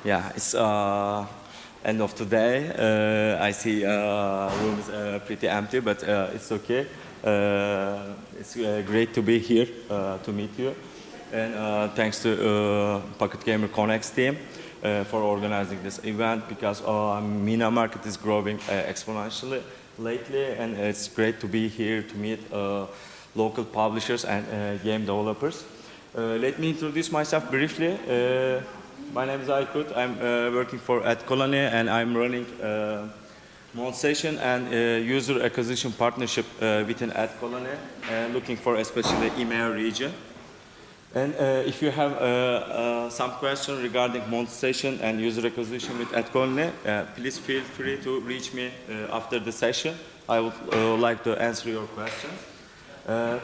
Yeah, it's end of the day. I see room is pretty empty, but it's okay. It's great to be here to meet you. And thanks to Pocket Gamer Connects team for organizing this event, because MENA market is growing exponentially lately, and it's great to be here to meet local publishers and game developers. Let me introduce myself briefly. My name is Aykut. I'm working for AdColony, and I'm running Monetisation and user acquisition partnership within AdColony, looking for especially EMEA region. And if you have some question regarding monetization and user acquisition with AdColony, please feel free to reach me after the session. I would like to answer your questions.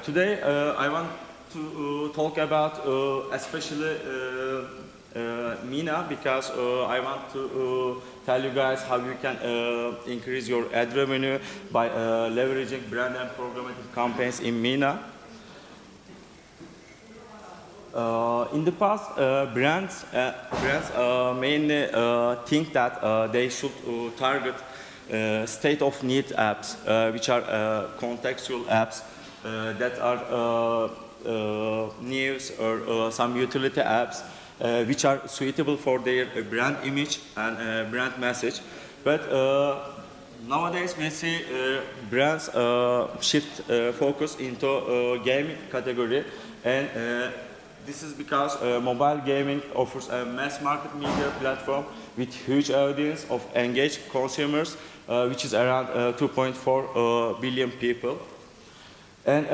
Today, I want to talk about especially MENA, because I want to tell you guys how you can increase your ad revenue by leveraging brand and programmatic campaigns in MENA. In the past, brands mainly think that they should target state-of-need apps, which are contextual apps that are news or some utility apps, which are suitable for their brand image and brand message. But nowadays we see brands shift focus into gaming category, and this is because mobile gaming offers a mass market media platform with huge audience of engaged consumers, which is around 2.4 billion people. And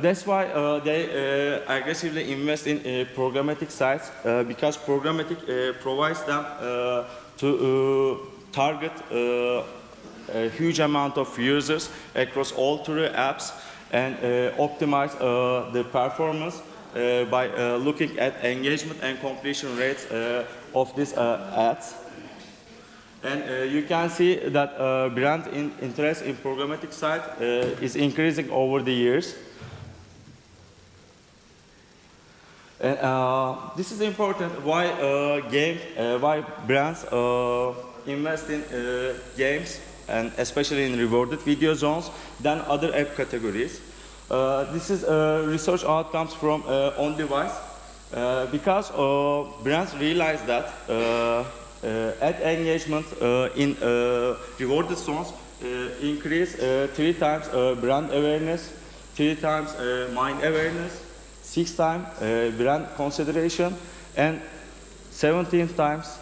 that's why they aggressively invest in programmatic sites, because programmatic provides them to target a huge amount of users across all three apps and optimize the performance by looking at engagement and completion rates of these ads. And you can see that brand interest in programmatic site is increasing over the years. And this is important. Why brands invest in games, and especially in rewarded video zones, than other app categories. This is research outcomes from on-device, because brands realize that ad engagement in rewarded zones increase 3 times brand awareness, 3 times mind awareness, 6 times brand consideration, and 17 times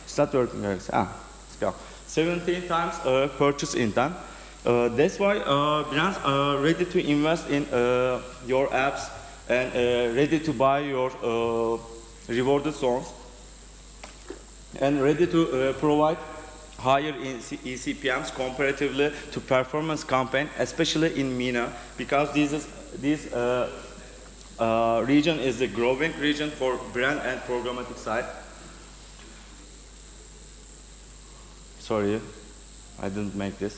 it's not working, guys. Let's go. 17 times purchase intent. That's why brands are ready to invest in your apps and ready to buy your rewarded zones, and ready to provide higher eCPMs comparatively to performance campaign, especially in MENA, because this region is a growing region for brand and programmatic side. Sorry, I didn't make this.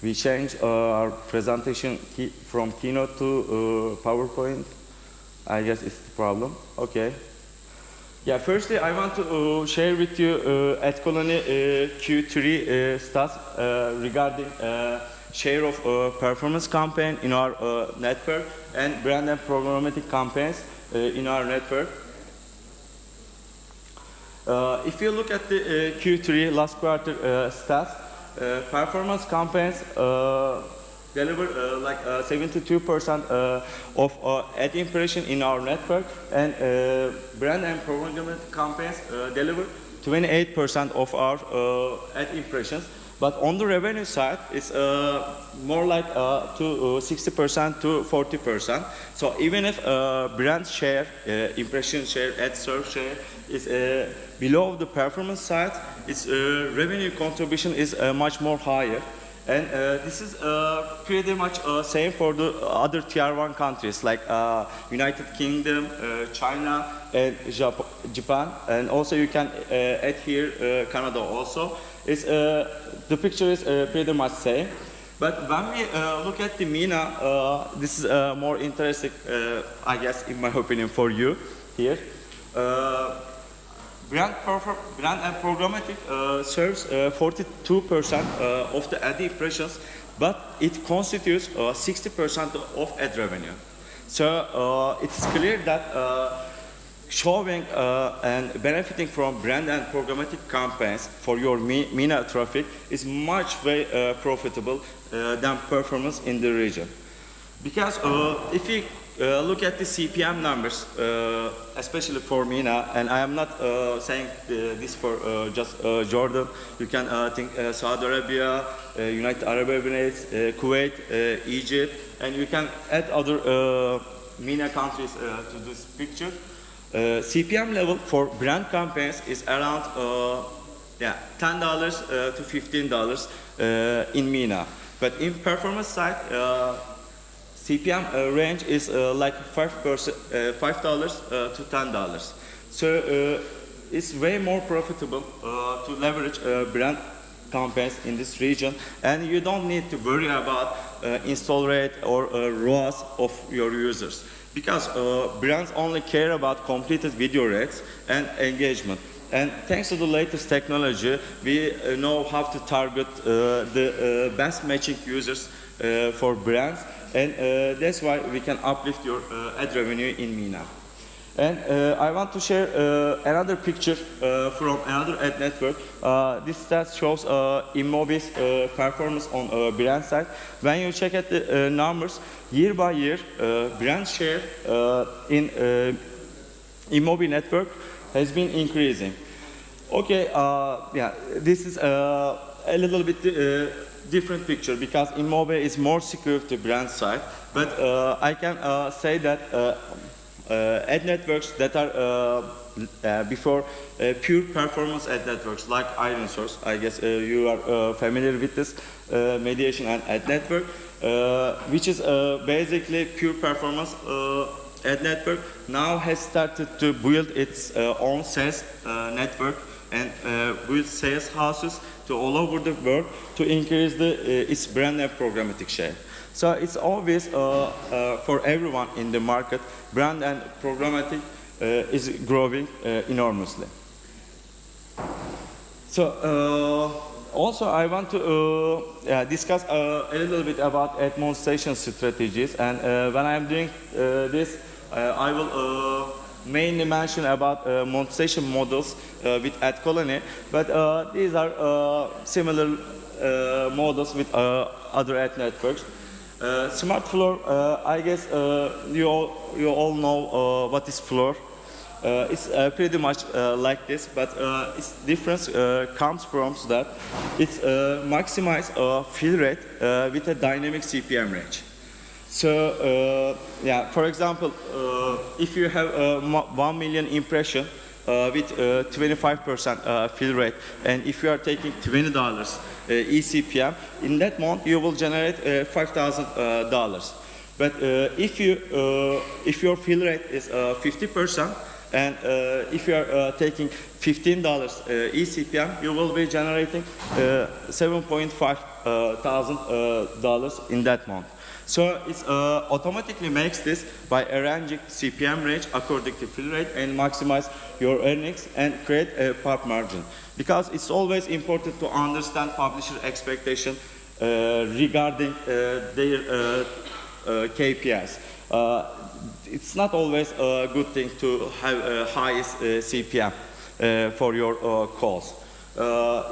We changed our presentation from Keynote to PowerPoint. I guess it's the problem. Okay. Yeah, firstly, I want to share with you AdColony Q3 stats regarding share of performance campaign in our network and brand and programmatic campaigns in our network. If you look at the Q3 last quarter stats, performance campaigns deliver like 72% of ad impression in our network, and brand and programmatic campaigns deliver 28% of our ad impressions. But on the revenue side, it's more like 60% to 40%. So even if brand share, impression share, ad serve share is below the performance side, its revenue contribution is much more higher. And this is pretty much same for the other tier 1 countries like United Kingdom, China, and Japan. And also you can add here Canada also. It's the picture is pretty much same. But when we look at the MENA, this is more interesting, I guess, in my opinion, for you here. Brand and programmatic serves 42% of the ad impressions, but it constitutes 60% of ad revenue. So it's clear that showing and benefiting from brand and programmatic campaigns for your MENA traffic is much way profitable than performance in the region. Because if you look at the CPM numbers, especially for MENA, and I am not saying this for just Jordan, you can think Saudi Arabia, United Arab Emirates, Kuwait, Egypt, and you can add other MENA countries to this picture. CPM level for brand campaigns is around $10 to $15 in MENA. But in performance side, CPM range is like $5 to $10. So it's way more profitable to leverage brand campaigns in this region, and you don't need to worry about install rate or ROAS of your users, because brands only care about completed video rates and engagement. And thanks to the latest technology, we know how to target the best matching users for brands, and that's why we can uplift your ad revenue in MENA. And I want to share another picture from another ad network. This stat shows Immobi's performance on brand side. When you check at the numbers, year by year, brand share in Immobi network has been increasing. Okay, yeah, this is a little bit different picture, because Immobi is more secure to brand side, but I can say that ad networks that are before pure performance ad networks like ironSource, I guess you are familiar with this mediation and ad network, which is basically pure performance ad network, now has started to build its own sales network and build sales houses to all over the world to increase its brand and programmatic share. So it's obvious for everyone in the market, brand and programmatic is growing enormously. So also I want to discuss a little bit about ad monetization strategies, and when I'm doing this, I will mainly mention about monetization models with AdColony, but these are similar models with other ad networks. Smart Floor, I guess you all know what is Floor. It's pretty much like this, but its difference comes from that it's maximize fill rate with a dynamic CPM range. So yeah, for example, if you have 1 million impression with 25% fill rate, and if you are taking $20 eCPM, in that month you will generate $5,000. But if your fill rate is 50%, and if you are taking $15 eCPM, you will be generating $7,500 in that month. So it automatically makes this by arranging CPM range according to fill rate and maximize your earnings and create a pop margin. Because it's always important to understand publisher expectation regarding their KPIs. It's not always a good thing to have highest CPM for your calls.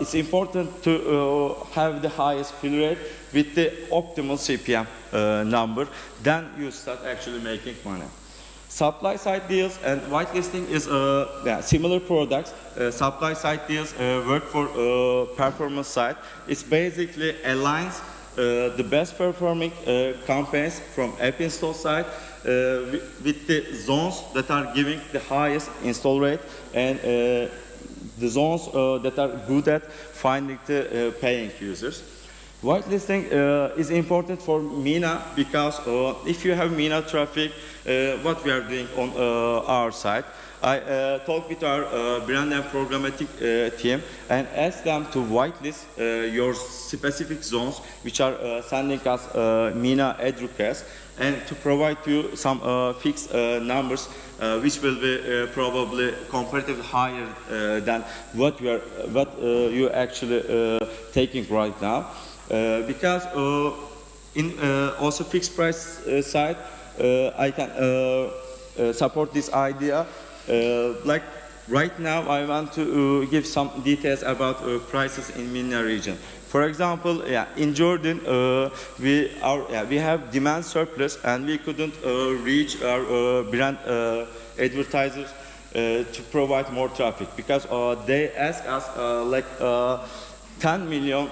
It's important to have the highest fill rate with the optimal CPM number, then you start actually making money. Supply side deals and whitelisting is similar products. Supply side deals work for performance side. It basically aligns the best performing campaigns from app install side with the zones that are giving the highest install rate, and the zones that are good at finding the paying users. Whitelisting is important for MENA because if you have MENA traffic, what we are doing on our side, I talked with our brand and programmatic team and asked them to whitelist your specific zones which are sending us MENA ad requests and to provide you some fixed numbers which will be probably comparatively higher than what you actually taking right now. Because in also fixed price side, I can support this idea. Like right now, I want to give some details about prices in MENA region. For example, in Jordan, we have demand surplus, and we couldn't reach our brand advertisers to provide more traffic because they ask us like 10 million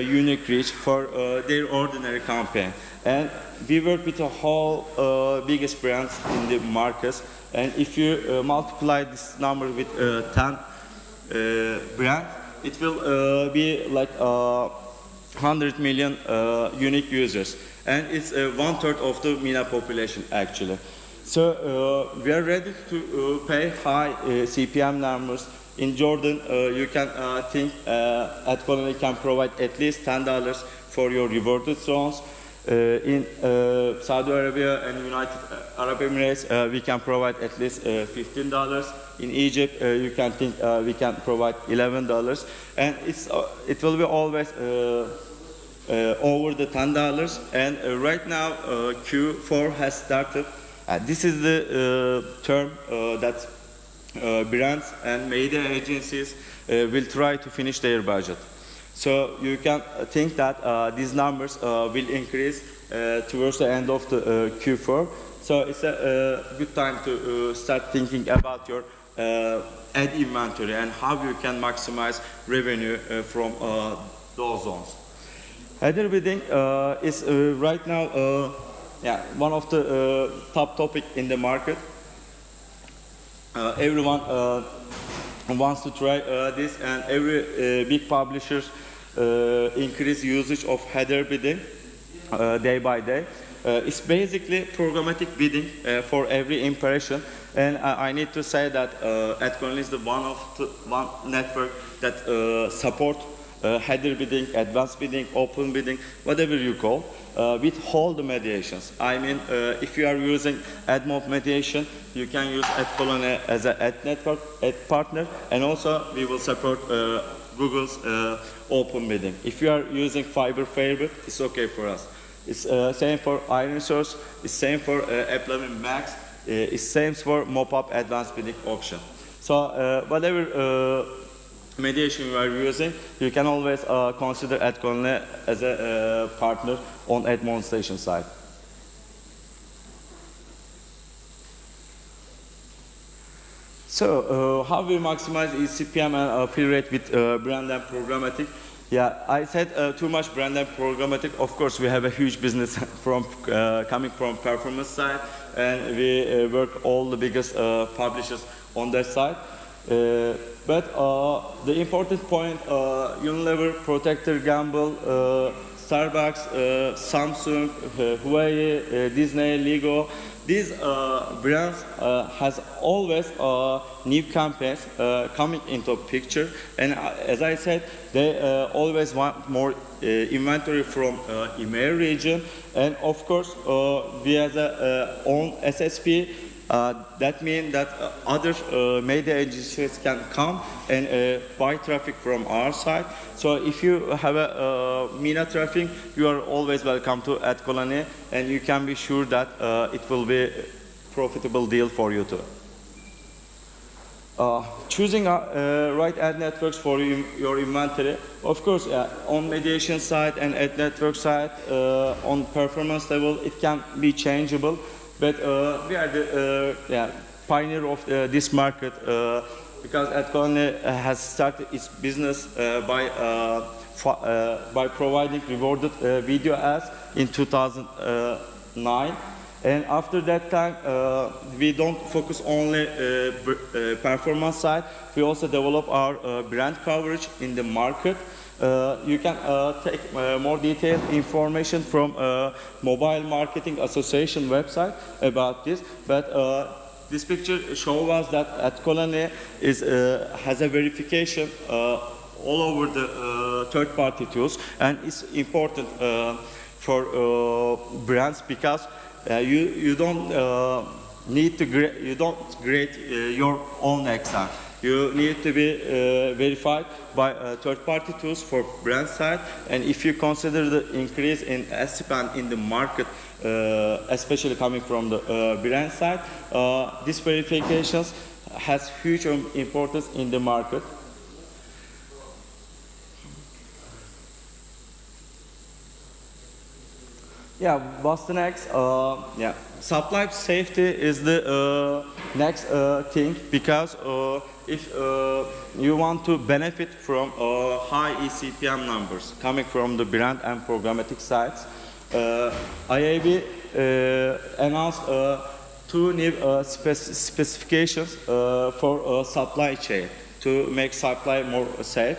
unique reach for their ordinary campaign. And we work with a whole biggest brands in the markets. And if you multiply this number with 10 brands, it will be like 100 million unique users. And it's 1/3 of the MENA population actually. So we are ready to pay high CPM numbers. In Jordan, you can think AdColony can provide at least $10 for your rewarded zones. In Saudi Arabia and United Arab Emirates, we can provide at least $15. In Egypt, you can think we can provide $11, and it will be always over the $10. And right now, Q4 has started. This is the term that brands and media agencies will try to finish their budget. So you can think that these numbers will increase towards the end of the Q4. So it's a good time to start thinking about your ad inventory and how you can maximize revenue from those zones. Header bidding is right now one of the top topic in the market. Everyone wants to try this, and every big publishers increase usage of header bidding day by day. It's basically programmatic bidding for every impression, and I need to say that AdColony is the one network that support header bidding, advanced bidding, open bidding, whatever you call, with all the mediations. I mean, if you are using ad mode mediation, you can use AdColony as an ad network, ad partner, and also we will support Google's open bidding. If you are using Fiber Favorite, it's okay for us. It's same for Iron Source, it's same for Uplifting Max, it's same for Mop-up advanced bidding option. So whatever mediation you are using, you can always consider AdColony as a partner on ad monetization side. So how we maximize eCPM and fill rate with brand and programmatic? Yeah, I said too much brand and programmatic. Of course, we have a huge business from coming from performance side, and we work all the biggest publishers on that side. But the important point, Unilever, Procter & Gamble, Starbucks, Samsung, Huawei, Disney, Lego, these brands has always new campaigns coming into picture, and as I said, they always want more inventory from EMEA region, and of course we as a own SSP. That means that other media agencies can come and buy traffic from our side. So if you have a MENA traffic, you are always welcome to AdColony, and you can be sure that it will be a profitable deal for you too. Choosing right ad networks for your inventory. Of course, on mediation side and ad network side, on performance level, it can be changeable. But we are the pioneer of this market because AdColony has started its business by providing rewarded video ads in 2009. And after that time, we don't focus only performance side. We also develop our brand coverage in the market. You can take more detailed information from Mobile Marketing Association website about this, but this picture shows us that AdColony has a verification all over the third-party tools, and it's important for brands because you don't need to create your own Excel. You need to be verified by third-party tools for brand side, and if you consider the increase in spend in the market, especially coming from the brand side, this verifications has huge importance in the market. Yeah, Basturk. Yeah, supply safety is the next thing, because if you want to benefit from high eCPM numbers coming from the brand and programmatic sites, IAB announced 2 new specifications for supply chain to make supply more safe.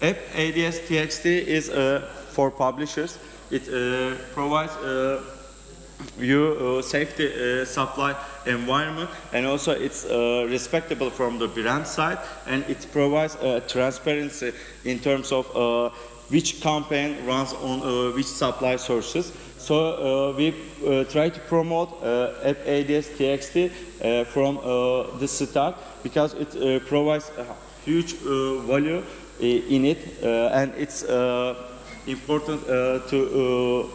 App ADS TXT is for publishers. It provides you safety supply environment, and also it's respectable from the brand side, and it provides transparency in terms of which campaign runs on which supply sources. So we try to promote App ADS TXT from the start, because it provides a huge value in it, and it's important to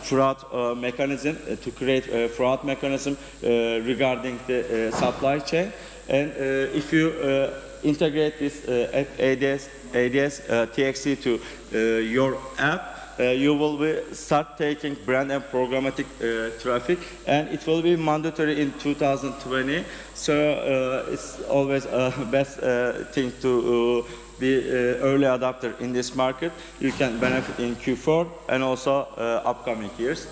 fraud mechanism, to create a fraud mechanism regarding the supply chain. And if you integrate this ADS TXT to your app, you will start taking brand and programmatic traffic, and it will be mandatory in 2020. So it's always a best thing to be early adopter in this market. You can benefit in Q4 and also upcoming years.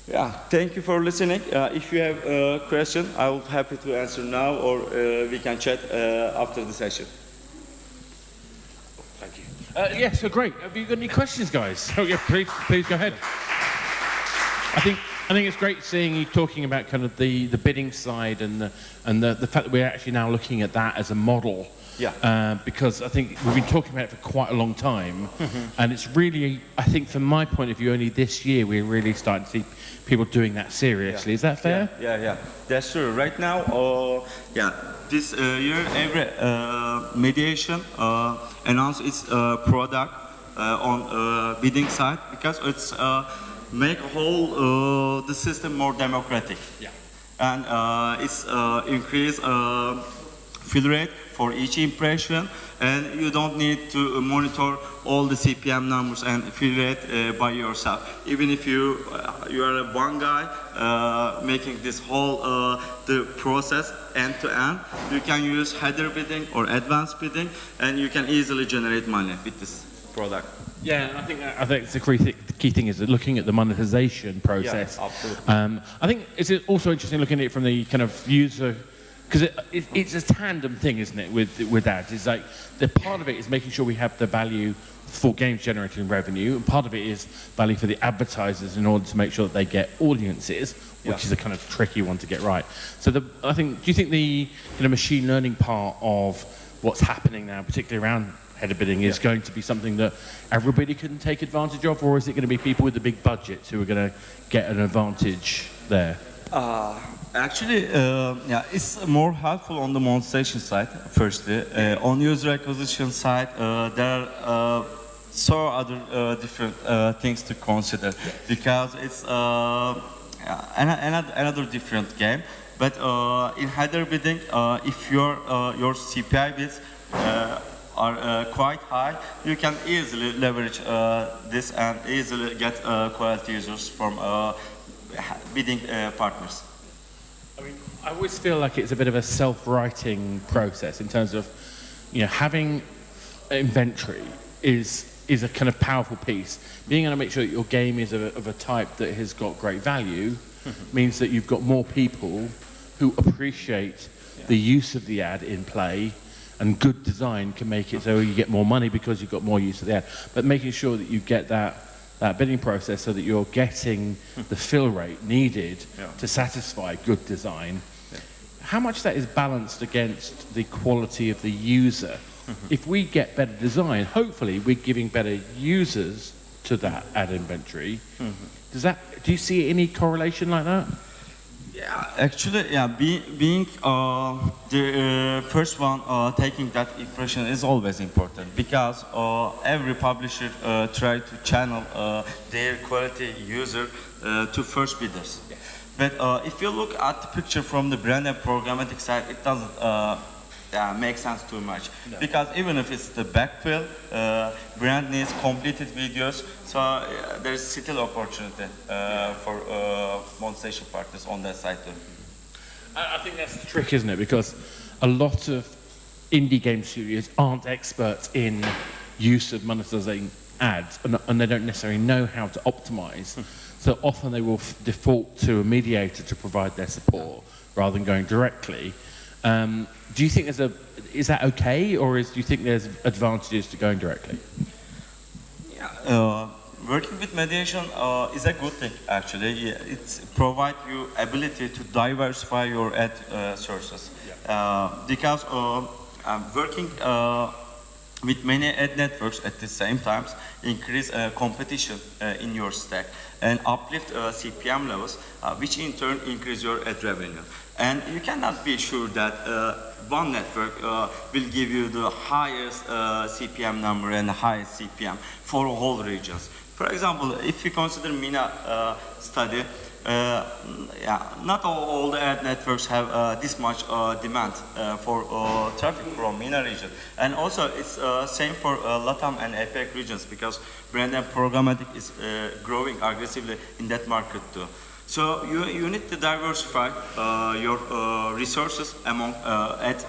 Yeah, thank you for listening. If you have a question, I will be happy to answer now, or we can chat after the session. Thank you. Yeah, so great. Have you got any questions, guys? Oh yeah, please go ahead. I think it's great seeing you talking about kind of the bidding side and the fact that we're actually now looking at that as a model. Yeah. Because I think we've been talking about it for quite a long time, and it's really, I think from my point of view, only this year we're really starting to see people doing that seriously. Yeah. Is that fair? Yeah, that's true. Right now, this year every mediation announced its product on bidding side, because it's make whole the system more democratic. Yeah. And it's increase fill rate for each impression, and you don't need to monitor all the CPM numbers and fill rate by yourself. Even if you are one guy making this whole the process end to end, you can use header bidding or advanced bidding, and you can easily generate money with this product. Yeah, I think the key thing is that looking at the monetization process. Yeah, absolutely. I think it's also interesting looking at it from the kind of user, because it's a tandem thing, isn't it, with ads? It's like, the part of it is making sure we have the value for games generating revenue, and part of it is value for the advertisers in order to make sure that they get audiences, which is a kind of tricky one to get right. So do you think the machine learning part of what's happening now, particularly around header bidding, is going to be something that everybody can take advantage of, or is it going to be people with the big budgets who are going to get an advantage there? Actually, it's more helpful on the monetization side, firstly. On user acquisition side, there are so other different things to consider, because it's another different game. But in header bidding, if your CPI bids are quite high, you can easily leverage this and easily get quality users from bidding partners. I mean, I always feel like it's a bit of a self-writing process in terms of, having inventory is a kind of powerful piece. Being able to make sure that your game is of a type that has got great value means that you've got more people who appreciate the use of the ad in play, and good design can make it so you get more money because you've got more use of the ad. But making sure that you get that bidding process so that you're getting the fill rate needed to satisfy good design. How much of that is balanced against the quality of the user? If we get better design, hopefully we're giving better users to that ad inventory. Do you see any correlation like that? Yeah, actually, yeah, being the first one taking that impression is always important, because every publisher try to channel their quality user to first bidders. But if you look at the picture from the brand and programmatic side, it doesn't make sense too much. No. Because even if it's the backfill, brand needs completed videos, so there's still opportunity for monetization partners on that side too. I think that's the trick, isn't it? Because a lot of indie game studios aren't experts in use of monetizing ads, and they don't necessarily know how to optimize. So often they will default to a mediator to provide their support rather than going directly. Do you think is that okay, or do you think there's advantages to going directly? Yeah, working with mediation is a good thing, actually. It provides you ability to diversify your ad sources. Because working with many ad networks at the same time increase competition in your stack and uplift CPM levels, which in turn increase your ad revenue. And you cannot be sure that one network will give you the highest CPM number and the highest CPM for all regions. For example, if you consider MENA study, not all the ad networks have this much demand for traffic from MENA region. And also it's same for LATAM and APAC regions, because brand and programmatic is growing aggressively in that market too. So you need to diversify your resources among ad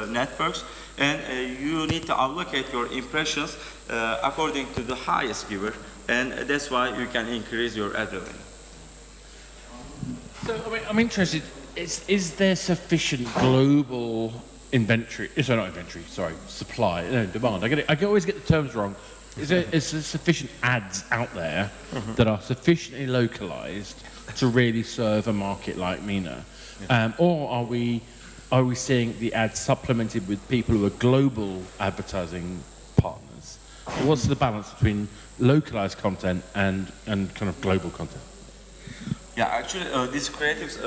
networks, and you need to allocate your impressions according to the highest giver, and that's why you can increase your ad revenue. So I'm interested, is there sufficient global inventory, supply, no, demand. I always get the terms wrong. Is there sufficient ads out there that are sufficiently localized to really serve a market like MENA? Or are we seeing the ads supplemented with people who are global advertising partners? What's the balance between localized content and kind of global content? Yeah, actually, these creatives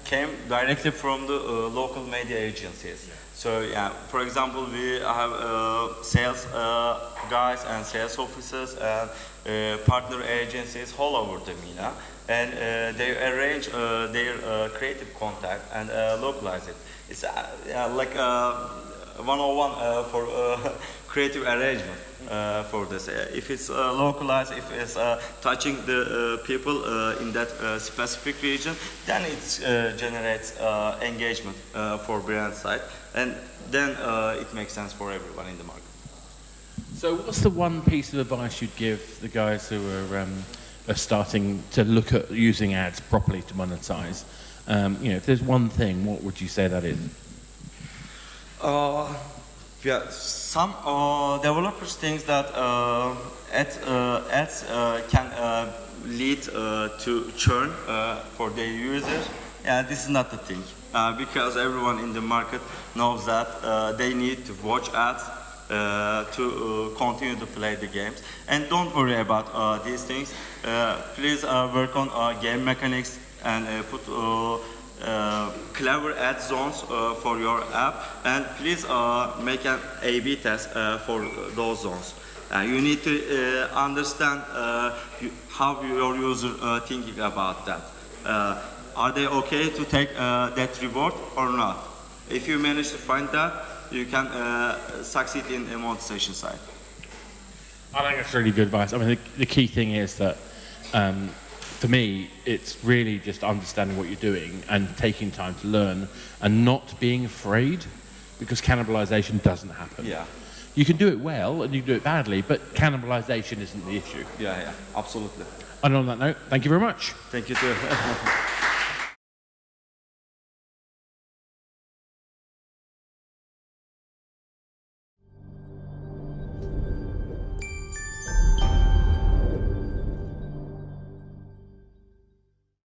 came directly from the local media agencies. So, for example, we have sales guys and sales officers and partner agencies all over the MENA, and they arrange their creative content and localize it. It's like 101 for creative arrangement for this. If it's localized, if it's touching the people in that specific region, then it generates engagement for brand side, and then it makes sense for everyone in the market. So what's the one piece of advice you'd give the guys who are starting to look at using ads properly to monetize? If there's one thing, what would you say that is? Some developers think that ads can lead to churn for their users. This is not the thing, because everyone in the market knows that they need to watch ads to continue to play the games. And don't worry about these things. Please work on game mechanics and put clever ad zones for your app, and please make an A/B test for those zones. You need to understand how your user thinking about that. Are they okay to take that reward or not? If you manage to find that, you can succeed in the monetization side. I think that's really good advice. I mean, the key thing is that for me, it's really just understanding what you're doing and taking time to learn and not being afraid, because cannibalization doesn't happen. Yeah. You can do it well and you can do it badly, but cannibalization isn't the issue. Yeah, absolutely. And on that note, thank you very much. Thank you too.